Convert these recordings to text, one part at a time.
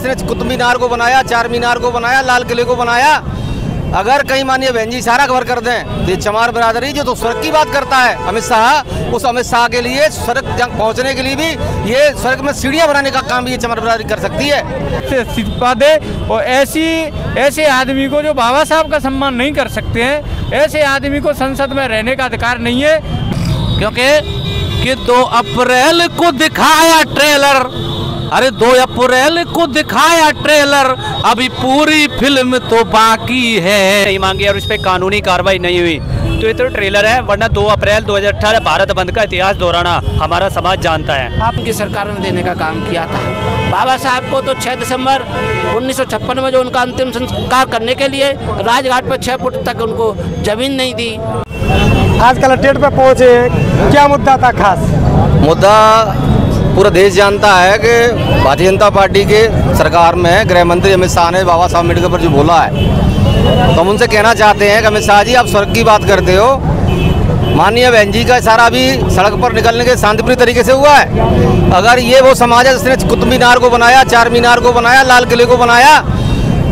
जिसने कुतुब मीनार को बनाया, चार मीनार को बनाया, लाल किले को बनाया, अगर कहीं माननीय बहन जी सारा कवर कर दें तो चमार बिरादरी जो तो सड़क की बात करता है अमित शाह, उस अमित शाह के लिए सड़क पहुंचने के लिए भी ये सड़क में सीढ़ियां बनाने का काम भी ये चमार बिरादरी कर सकती है। इस्तीफा दे और ऐसे आदमी को जो बाबा साहब का सम्मान नहीं कर सकते हैं, ऐसे आदमी को संसद में रहने का अधिकार नहीं है। क्योंकि 2 अप्रैल को दिखाया ट्रेलर, अरे 2 अप्रैल को दिखाया ट्रेलर, अभी पूरी फिल्म तो बाकी है। नहीं मांगी और इस पर कानूनी कार्रवाई नहीं हुई तो ये तो ट्रेलर है, वरना 2 अप्रैल 2018 भारत बंद का इतिहास दोहराना हमारा समाज जानता है। आपकी सरकार ने देने का काम किया था। बाबा साहब को तो 6 दिसंबर 1956 में जो उनका अंतिम संस्कार करने के लिए राजघाट पर 6 फुट तक उनको जमीन नहीं दी। आज कलेक्ट्रेट पे पहुंचे, क्या मुद्दा था खास? मुद्दा पूरा देश जानता है कि भारतीय जनता पार्टी के सरकार में गृह मंत्री अमित शाह ने बाबा साहब अम्बेडकर पर जो बोला है, तो हम उनसे कहना चाहते हैं कि अमित शाह जी, आप सड़क की बात करते हो, माननीय बहन जी का इशारा भी सड़क पर निकलने के शांतिप्रिय तरीके से हुआ है। अगर ये वो समाज है जिसने कुतुब मीनार को बनाया, चार मीनार को बनाया, लाल किले को बनाया,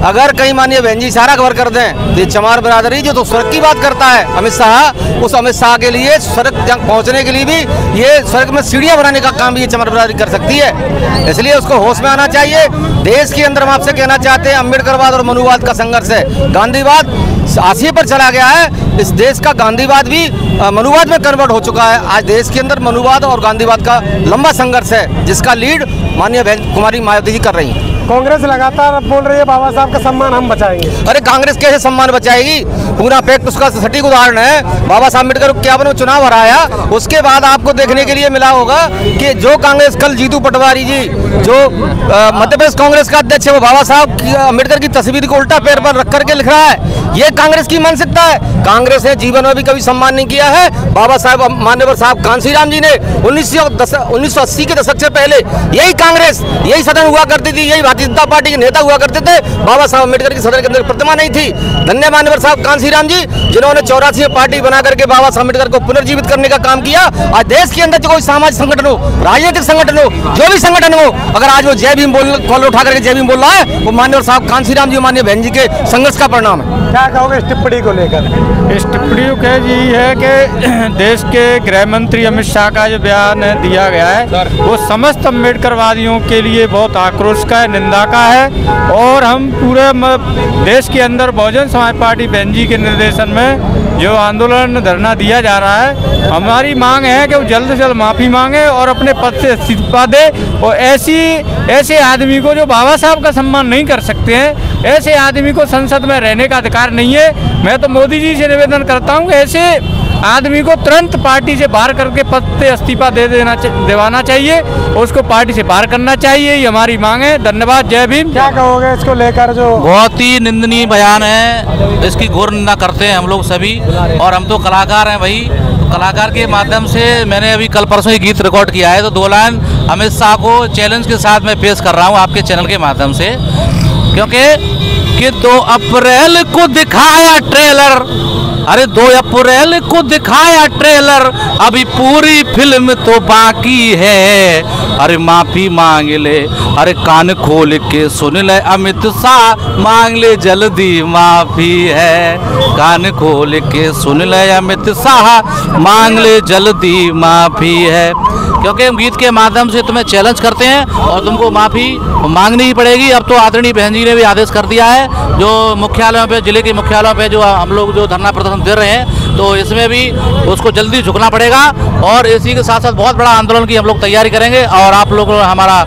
अगर कहीं माननीय बहन जी सारा कवर कर दें तो चमार बिरादरी जो तो सड़क की बात करता है अमित शाह, उस अमित शाह के लिए सड़क पहुंचने के लिए भी ये सड़क में सीढ़ियां बनाने का काम भी ये चमार बिरादरी कर सकती है। इसलिए उसको होश में आना चाहिए। देश के अंदर हम आपसे कहना चाहते हैं, अम्बेडकरवाद और मनुवाद का संघर्ष है, गांधीवाद हाशिए पर चला गया है। इस देश का गांधीवाद भी मनुवाद में कन्वर्ट हो चुका है। आज देश के अंदर मनुवाद और गांधीवाद का लंबा संघर्ष है, जिसका लीड माननीय बहन कुमारी मायावती जी कर रही हैं। कांग्रेस लगातार बोल रही है बाबा साहब का सम्मान हम बचाएंगे। अरे कांग्रेस कैसे सम्मान बचाएगी? पूरा पैक्ट उसका सटीक उदाहरण है। बाबा साहब अम्बेडकर को क्या बनो चुनाव हराया, उसके बाद आपको देखने के लिए मिला होगा कि जो कांग्रेस कल जीतू पटवारी जी जो मध्य प्रदेश कांग्रेस का अध्यक्ष है, वो बाबा साहब अम्बेडकर की तस्वीर को उल्टा पैर पर रख करके लिख रहा है। ये कांग्रेस की मानसिकता है। कांग्रेस ने जीवन में भी कभी सम्मान नहीं किया है। बाबा साहब मान्यवर साहब कांशीराम जी ने 1980 के दशक से पहले यही कांग्रेस, यही सदन हुआ करती थी, यही भारतीय जनता पार्टी के नेता हुआ करते थे। बाबा साहब अम्बेडकर की सदन के अंदर प्रतिमा नहीं थी। धन्य मान्यवर साहब कांशीराम जी, जिन्होंने 84 में पार्टी बना करके बाबा साहब अम्बेडकर को पुनर्जीवित करने का काम किया। आज देश के अंदर जो कोई सामाजिक संगठन हो, राजनीतिक संगठन हो, जो भी संगठन हो, अगर आज वो जय भीम कॉल उठा करके जय भीम बोल रहा है, वो मान्यवर साहब कांशीराम जी, माननीय बहन जी के संघर्ष का परिणाम है। क्या कहोगे इस टिप्पणी को लेकर? इस टिप्पणी को यही है कि देश के गृह मंत्री अमित शाह का जो बयान दिया गया है, वो समस्त अम्बेडकरवादियों के लिए बहुत आक्रोश का है, निंदा का है। और हम पूरे देश के अंदर बहुजन समाज पार्टी बहन जी के निर्देशन में जो आंदोलन धरना दिया जा रहा है, हमारी मांग है कि वो जल्द से जल्द माफ़ी मांगे और अपने पद से इस्तीफा दे। और ऐसे आदमी को जो बाबा साहब का सम्मान नहीं कर सकते हैं, ऐसे आदमी को संसद में रहने का अधिकार नहीं है। मैं तो मोदी जी से निवेदन करता हूँ कि ऐसे आदमी को तुरंत पार्टी से बाहर करके पद से इस्तीफा दिलवाना चाहिए, उसको पार्टी से बाहर करना चाहिए। ये हमारी मांग है। धन्यवाद। जय भीम। क्या कहोगे इसको लेकर? जो बहुत ही निंदनीय बयान है, इसकी घोर निंदा करते हैं हम लोग सभी। और हम तो कलाकार हैं भाई, कलाकार के माध्यम से मैंने अभी कल परसों ही गीत रिकॉर्ड किया है, तो 2 लाइन अमित शाह को चैलेंज के साथ मैं पेश कर रहा हूँ आपके चैनल के माध्यम से। क्योंकि 2 अप्रैल को दिखाया ट्रेलर, अरे 2 अप्रैल को दिखाया ट्रेलर, अभी पूरी फिल्म तो बाकी है। अरे माफी मांग ले, अरे कान खोल के सुन ले, अमित शाह मांग ले जल्दी माफी है। कान खोल के सुन ले, अमित शाह मांग ले जल्दी माफी है। क्योंकि हम गीत के माध्यम से तुम्हें चैलेंज करते हैं और तुमको माफ़ी मांगनी ही पड़ेगी। अब तो आदरणीय बहन जी ने भी आदेश कर दिया है, जो मुख्यालयों पे, जिले के मुख्यालयों पे जो हम लोग जो धरना प्रदर्शन दे रहे हैं, तो इसमें भी उसको जल्दी झुकना पड़ेगा। और इसी के साथ साथ बहुत बड़ा आंदोलन की हम लोग तैयारी करेंगे। और आप लोग हमारा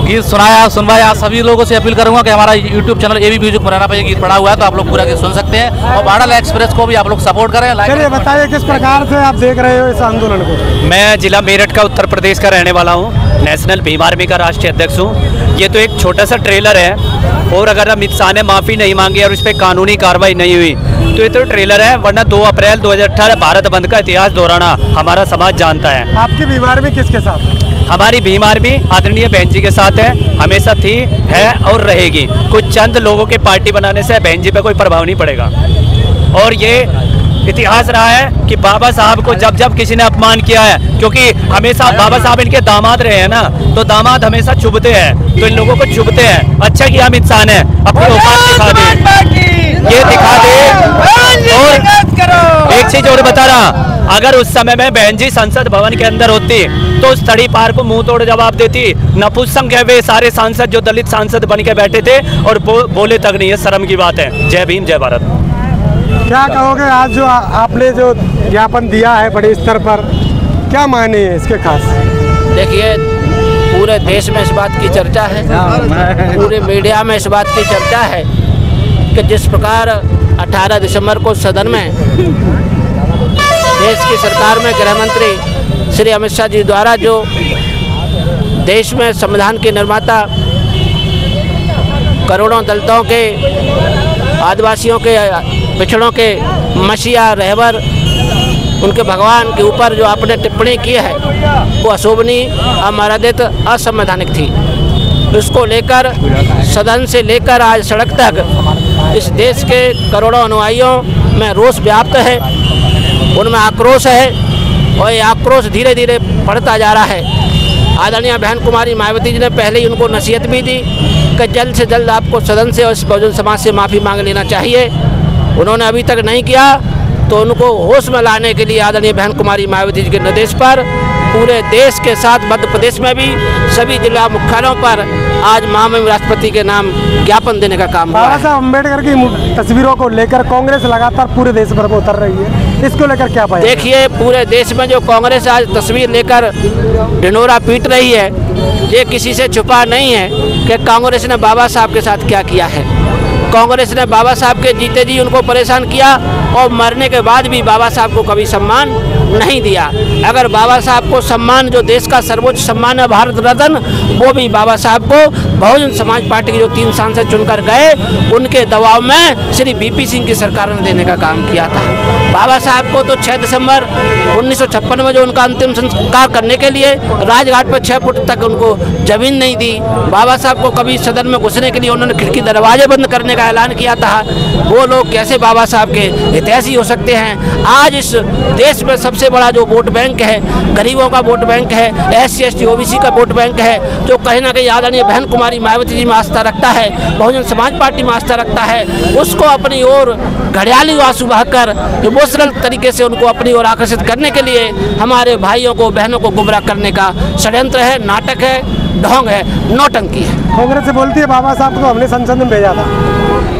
गीत सुनवाया। सभी लोगों से अपील करूंगा कि हमारा YouTube channel AB music Morena पे ये गीत पड़ा हुआ है, तो आप लोग पूरा गीत सुन सकते हैं। और बाडल एक्सप्रेस को भी आप लोग सपोर्ट करें। चलिए बताइए किस प्रकार से आप देख रहे हो इस आंदोलन को? मैं जिला मेरठ का उत्तर प्रदेश का रहने वाला हूँ, नेशनल भीम आर्मी का राष्ट्रीय अध्यक्ष हूँ। ये तो एक छोटा सा ट्रेलर है, और अगर अमित शाह ने माफ़ी नहीं मांगी और इस पर कानूनी कार्रवाई नहीं हुई तो ये तो ट्रेलर है, वरना 2 अप्रैल 2018 भारत बंद का इतिहास दोहराना हमारा समाज जानता है। आपकी भीम आर्मी किसके साथ? हमारी भीम आर्मी आदरणीय बहन जी के साथ है, हमेशा थी, है और रहेगी। कुछ चंद लोगों के पार्टी बनाने से बहन जी पे कोई प्रभाव नहीं पड़ेगा। और ये इतिहास रहा है कि बाबा साहब को जब जब किसी ने अपमान किया है, क्योंकि हमेशा बाबा साहब इनके दामाद रहे हैं ना, तो दामाद हमेशा चुभते हैं, तो इन लोगों को चुभते हैं। अच्छा किया अमित शाह ने अपनी औकात दिखा दी, ये दिखा दे। और एक चीज और बता रहा, अगर उस समय में बहन जी संसद भवन के अंदर होती तो उस तड़ी पार को मुंह तोड़ जवाब देती। नपुंसक है वे सारे सांसद जो दलित सांसद बन के बैठे थे और बोले तक नहीं है, शर्म की बात है। जय भीम जय भारत। क्या कहोगे आज जो आपने जो ज्ञापन दिया है बड़े स्तर पर, क्या मायने है इसके खास? देखिए, पूरे देश में इस बात की चर्चा है, पूरे मीडिया में इस बात की चर्चा है कि जिस प्रकार 18 दिसंबर को सदन में देश की सरकार में गृह मंत्री श्री अमित शाह जी द्वारा जो देश में संविधान के निर्माता करोड़ों दलितों के, आदिवासियों के, पिछड़ों के मसीहा रहबर, उनके भगवान के ऊपर जो आपने टिप्पणी की है वो अशोभनीय, अमर्यादित, असंवैधानिक थी। उसको लेकर सदन से लेकर आज सड़क तक इस देश के करोड़ों अनुयायियों में रोष व्याप्त है, उनमें आक्रोश है और ये आक्रोश धीरे धीरे बढ़ता जा रहा है। आदरणीय बहन कुमारी मायावती जी ने पहले ही उनको नसीहत भी दी कि जल्द से जल्द आपको सदन से और इस बहुजन समाज से माफ़ी मांग लेना चाहिए। उन्होंने अभी तक नहीं किया, तो उनको होश में लाने के लिए आदरणीय बहन कुमारी मायावती जी के निर्देश पर पूरे देश के साथ मध्य प्रदेश में भी सभी जिला मुख्यालयों पर आज महामहिम राष्ट्रपति के नाम ज्ञापन देने का काम हुआ है। बाबा साहब अम्बेडकर की तस्वीरों को लेकर कांग्रेस लगातार पूरे देश भर में उतर रही है, इसको लेकर क्या पाया? देखिए, पूरे देश में जो कांग्रेस आज तस्वीर लेकर ढिंढोरा पीट रही है, ये किसी से छुपा नहीं है कि कांग्रेस ने बाबा साहब के साथ क्या किया है। कांग्रेस ने बाबा साहब के जीते जी उनको परेशान किया और मरने के बाद भी बाबा साहब को कभी सम्मान नहीं दिया। अगर बाबा साहब को सम्मान, जो देश का सर्वोच्च सम्मान है भारत रत्न, वो भी बाबा साहब को बहुजन समाज पार्टी के जो 3 सांसद चुनकर गए उनके दबाव में श्री वीपी सिंह की सरकार ने देने का काम किया था। बाबा साहब को तो 6 दिसंबर 1956 में जो उनका अंतिम संस्कार करने के लिए राजघाट पर 6 फुट तक उनको जमीन नहीं दी। बाबा साहब को कभी सदन में घुसने के लिए उन्होंने खिड़की दरवाजे बंद करने का ऐलान किया था। वो लोग कैसे बाबा साहब के हितैषी हो सकते हैं? आज इस देश में सबसे बड़ा जो वोट बैंक है, गरीबों का वोट बैंक है, SC ST OBC का वोट बैंक है, जो कहीं ना कहीं आदरणीय बहन कुमारी मायावती जी में आस्था रखता है, बहुजन समाज पार्टी में आस्था रखता है, उसको अपनी ओर घड़ियाली आंसू बहाकर इमोशनल तरीके से उनको अपनी ओर आकर्षित करने के लिए हमारे भाइयों को, बहनों को गुमराह करने का षड्यंत्र है, नाटक है, ढोंग है, नौटंकी है। कांग्रेस से बोलती है बाबा साहब को हमने संसद में भेजा था।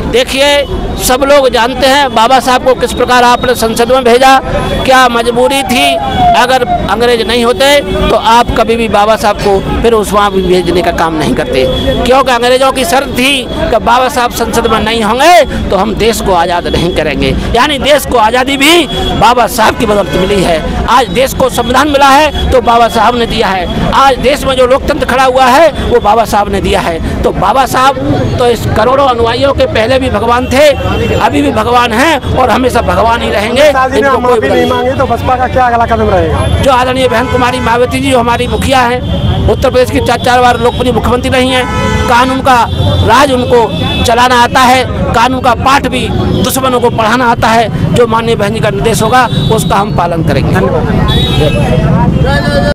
देखिए, सब लोग जानते हैं बाबा साहब को किस प्रकार आपने संसद में भेजा, क्या मजबूरी थी। अगर अंग्रेज नहीं होते तो आप कभी भी बाबा साहब को फिर उस वहाँ भी भेजने का काम नहीं करते, क्योंकि अंग्रेजों की शर्त थी कि बाबा साहब संसद में नहीं होंगे तो हम देश को आज़ाद नहीं करेंगे। यानी देश को आज़ादी भी बाबा साहब की बदौलत मिली है। आज देश को संविधान मिला है तो बाबा साहब ने दिया है। आज देश में जो लोकतंत्र खड़ा हुआ है वो बाबा साहब ने दिया है। तो बाबा साहब तो इस करोड़ों अनुयायियों के पहले भी भगवान थे, अभी भी भगवान हैं और हमेशा भगवान ही रहेंगे। इनको माफी नहीं मांगे तो बसपा का क्या अगला कदम रहेगा? जो आदरणीय बहन कुमारी मायावती जी जो हमारी मुखिया है, उत्तर प्रदेश की 4 बार लोकप्रिय मुख्यमंत्री रही हैं, कानून का राज उनको चलाना आता है, कानून का पाठ भी दुश्मनों को पढ़ाना आता है। जो माननीय बहन जी का निर्देश होगा उसका हम पालन करेंगे।